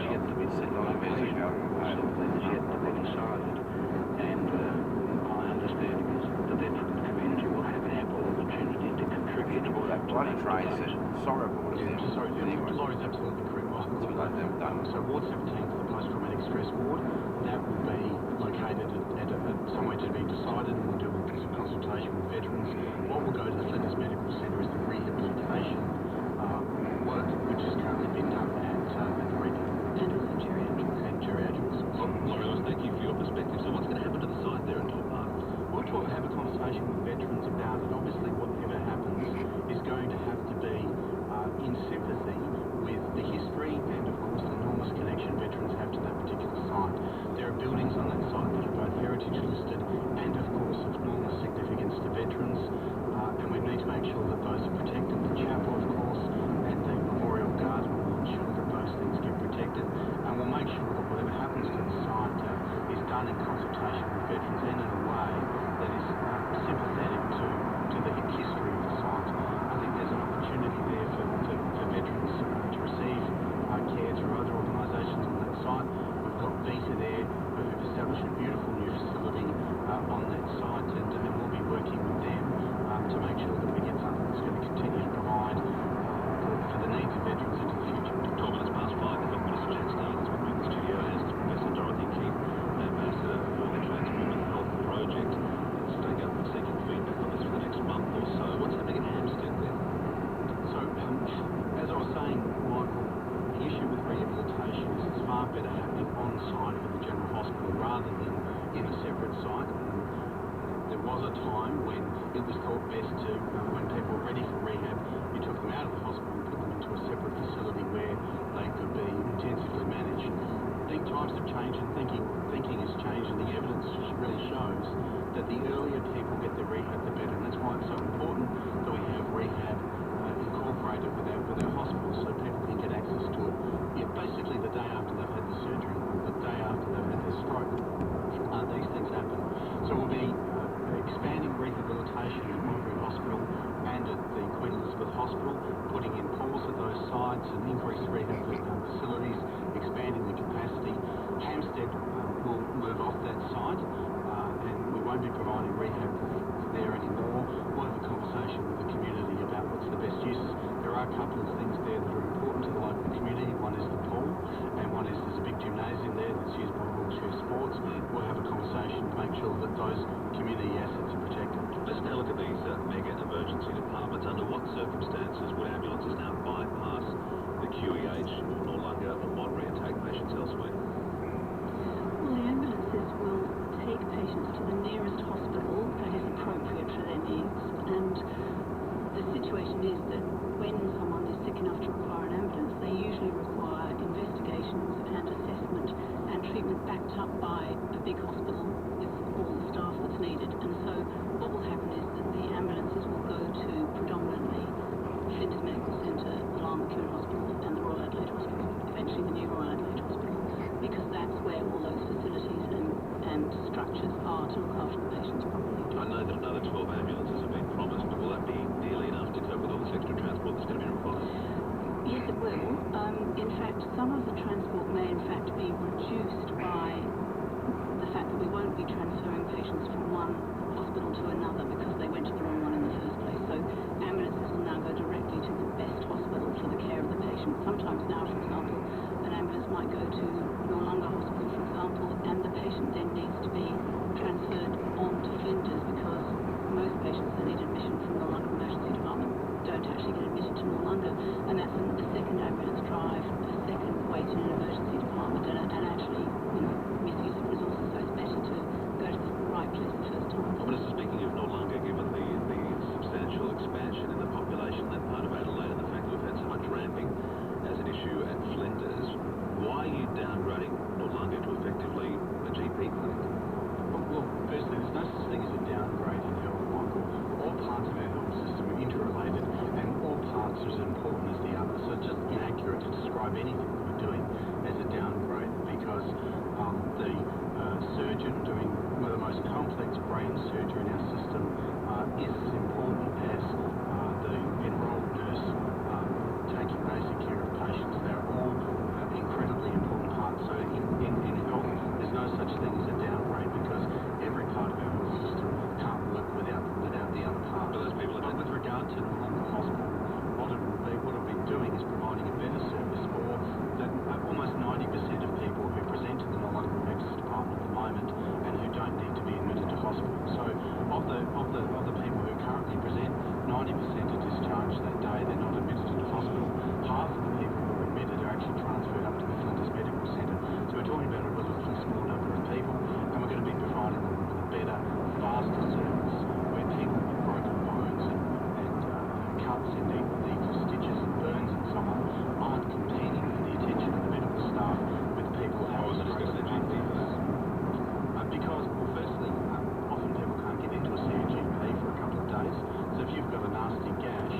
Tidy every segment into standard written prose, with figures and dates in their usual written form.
is yet to be set in location, is yet to be decided, and my understanding is the veteran community will have ample opportunity to contribute to that bloody trains are horrible. Sorry, Laurie's absolutely correct. So Ward 17 for the post-traumatic stress ward, that will be located at somewhere to be decided, and we'll do some consultation with veterans. What will go to the Flinders Medical Centre is the rehabilitation work, which is currently being done at the rehab. And also geriatrics. And geriatrics. Well, Laurie, thank you for your perspective. So what's going to happen to the site there in Top Park? We'll have a conversation with veterans about it. Obviously, whatever happens is going to have to be in sympathy with the history and, of course, the enormous connection veterans have to that particular site. There are buildings on that site that are both heritage listed and, of course, of enormous significance to veterans, and we need to make sure that those are protected. The chapel, of course, and the memorial garden will ensure that those things get protected, and we'll make sure that whatever happens to the site is done in consultation with veterans and in a way that is sympathetic to the history of the site. I think there's an opportunity there for veterans to receive care through other organisations on that site. We've got Vita there, who've established a beautiful new facility on that site, and we'll be working with them to make sure that we get something that's going to continue to provide for the needs of veterans into the future. 12 minutes past 5, the Health Minister Jack Starnes with me in the studio, as is Professor Dorothy Keith, Ambassador for the Transwomen Health Project. State government seeking feedback on this for the next month or so. What's happening at Hampstead then? So, as I was saying, Michael, the issue with rehabilitation is it's far better happening on site with the general hospital rather than in a separate site. There was a time when it was thought best to, when people were ready for rehab, you took them out of the hospital and put them into a separate facility where they could be intensively managed. I think times have changed and thinking has changed, and the evidence really shows that the earlier people get their rehab, the better. And that's why it's so important that we have rehab incorporated with our hospitals so people can get access to it. Basically the day after they've had the surgery, the day after they've had their stroke, these things happen. So we'll be expanding rehabilitation at Monterey Hospital and at the Queen Elizabeth Hospital, putting in pools at those sites and increased rehab facilities, expanding the capacity. Hampstead will move off that site and we won't be providing rehab there anymore. We'll have a conversation with the community about what's the best uses. There are a couple of things there that are important to the local community. One is the pool, and one is there's a big gymnasium there that's used by wheelchair sports. We'll have a conversation to make sure that those community assets are protected. Let's now look at these mega emergency departments. Under what circumstances would ambulances now bypass the QEH or no longer or Monterey and take patients elsewhere? Well, the ambulances will take patients to the nearest hospital that is appropriate for their needs, and the situation is that when someone is sick enough to require an ambulance, they usually require investigations and assessment and treatment backed up by a big hospital with all the staff that's needed. And so what will happen is that the ambulances will go to predominantly Flinders Medical Centre, the Lama Hewett Hospital and the Royal Adelaide Hospital, eventually the new Royal Adelaide Hospital, because that's where all those facilities and structures are to look after the patients properly. I know that another 12 ambulances have been promised, but will that be nearly enough to cope with all this extra transport that's going to be required? Yes, it will. In fact, some of the transport may in fact be reduced by the fact that we won't be transferring patients from one hospital to another because they went to the wrong one in the first place. So ambulances will now go directly to the best hospital for the care of the patient. Sometimes now, for example, an ambulance might go to Noarlunga Hospital, for example, and the patient then needs to be transferred on to Flinders because most patients that need admission from the Noarlunga Emergency Department don't actually get admitted to Noarlunga, and that's a second ambulance drive, a second wait in an emergency department, and actually, misuse of resources. So it's better to go to the right place the first time. Minister, speaking of Noarlunga, given the substantial expansion in the population in that part of Adelaide and the fact that we've had so much ramping as an issue at Flinders, why are you downgrading Noarlunga to effectively a GP clinic? Well, firstly, there's no such thing as a downgrade in health, Michael. All parts of our health system are interrelated and all parts are as important as the other. So it's just inaccurate to describe anything that we're doing as a downgrade because the surgeon doing one of the most complex brain surgery in our system is as important as the enrolled nurse taking basic care of patients. They're all incredibly important doing is providing a better service for almost 90% of people who present to the Northern Emergency Department at the moment and who don't need to be admitted to hospital. So of the people who currently present, 90% are discharged that day. They're not admitted to the hospital. Half of the people who are admitted are actually transferred up to the Flinders Medical Centre. So we're talking about a relatively small number of people, and we're going to be providing them with a better, faster service where people with broken bones and cuts and need for stitches and burns and so on aren't competing for the attention of the medical staff with people who have strokes and heart disease. Because, well, firstly, often people can't get into a CGP for a couple of days. So if you've got a nasty gash,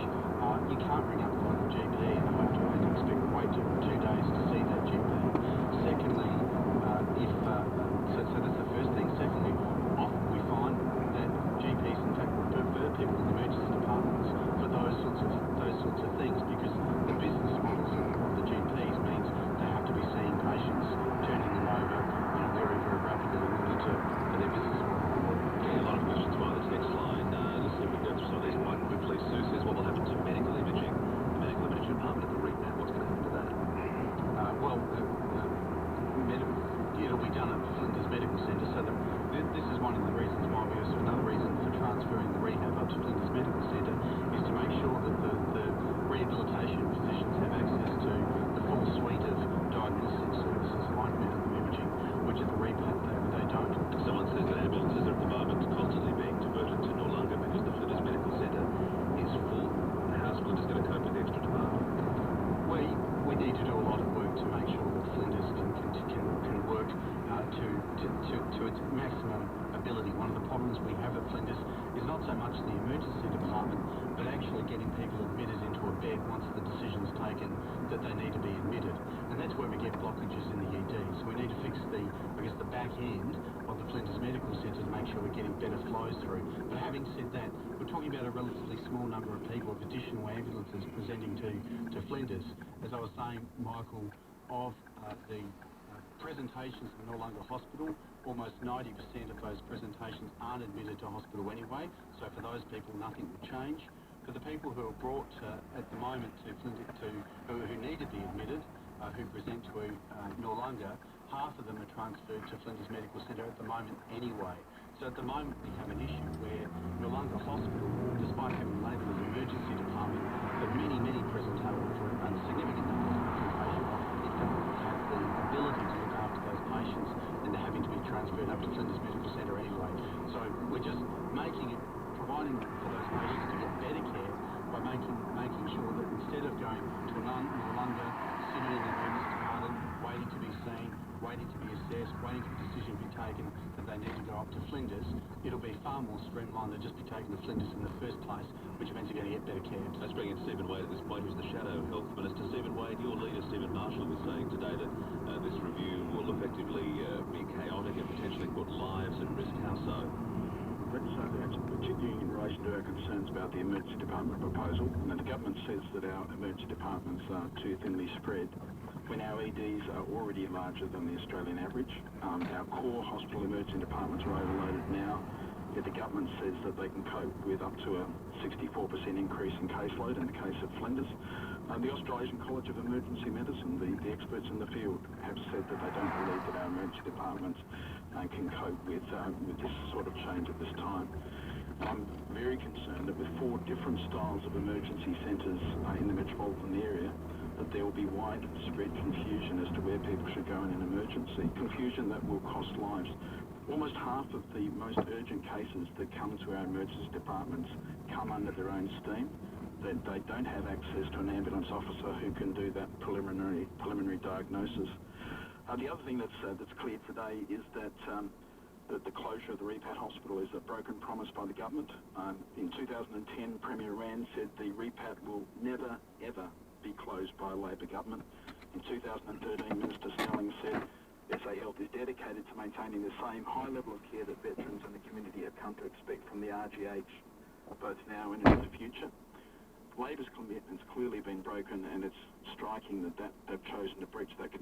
you can't ring up the local GP and hope to and expect to wait 2 days to see that GP. Secondly, so that's the first thing. Secondly, often we find that GPs in fact prefer people in the emergency departments for those sorts of things because the business models of the GPs means they have to be seeing patients, turning them over, very, very rapidly in order for their business model. Yeah, a lot of questions via the text line. Let's see if we can go through some of these quite quickly. Sue says, what will happen to medical imaging? The medical imaging department at the rehab, what's going to happen to that? It'll be done at the Flinders Medical Centre, so this is one of the reasons why another reason for transferring the rehab up to Flinders Medical Centre is to make sure that the rehabilitation physicians have access to the full suite of diagnostic services like medical imaging, which at the rehab they don't. Someone says that ambulances are at the moment constantly being diverted to Noarlunga because the Flinders Medical Centre is full. How's Flinders going to cope with the extra demand? We need to do a lot of work to make sure that Flinders can work to its maximum ability. One of the problems we have at Flinders is not so much the emergency department, but actually getting people admitted into a bed once the decision's taken that they need to be admitted. And that's where we get blockages in the ED. So we need to fix the back end of the Flinders Medical Centre to make sure we're getting better flows through. But having said that, we're talking about a relatively small number of people of additional ambulances presenting to Flinders. As I was saying, Michael, of the presentations in Noarlunga Hospital, almost 90% of those presentations aren't admitted to hospital anyway, so for those people nothing will change. For the people who are brought at the moment to Flinders, who need to be admitted, who present to Noarlunga, half of them are transferred to Flinders Medical Centre at the moment anyway. So at the moment we have an issue where Noarlunga Hospital, despite having labelled as emergency department, for many presentations, for a significant number of presentations, it doesn't have the ability to look after those patients and they're having to be transferred up to Flinders Medical Centre anyway. So we're just providing for those patients to get better care by making sure that instead of going to Noarlunga, sitting in the emergency department, waiting to be seen, waiting to be assessed, waiting for a decision to be taken that they need to go up to Flinders, it'll be far more streamlined than just be taken to Flinders in the first place, which means you're going to get better care. Let's bring in Stephen Wade at this point, who's the Shadow Health Minister. Stephen Wade, your leader, Stephen Marshall, was saying today that this review will effectively be chaotic and potentially put lives at risk. How so? That's particularly in relation to our concerns about the emergency department proposal. Now, the government says that our emergency departments are too thinly spread when our EDs are already larger than the Australian average. Our core hospital emergency departments are overloaded now, yet the government says that they can cope with up to a 64% increase in caseload in the case of Flinders. The Australasian College of Emergency Medicine, the experts in the field, have said that they don't believe that our emergency departments can cope with this sort of change at this time. I'm very concerned that with 4 different styles of emergency centres in the metropolitan area, that there will be widespread confusion as to where people should go in an emergency. Confusion that will cost lives. Almost half of the most urgent cases that come to our emergency departments come under their own steam. They don't have access to an ambulance officer who can do that preliminary diagnosis. The other thing that's clear today is that the closure of the Repat Hospital is a broken promise by the government. In 2010, Premier Rand said the Repat will never, ever be closed by a Labor government. In 2013, Minister Snelling said SA Health is dedicated to maintaining the same high level of care that veterans and the community have come to expect from the RGH, both now and in the future. Labor's commitment's clearly been broken, and it's striking that they've chosen to breach that commitment.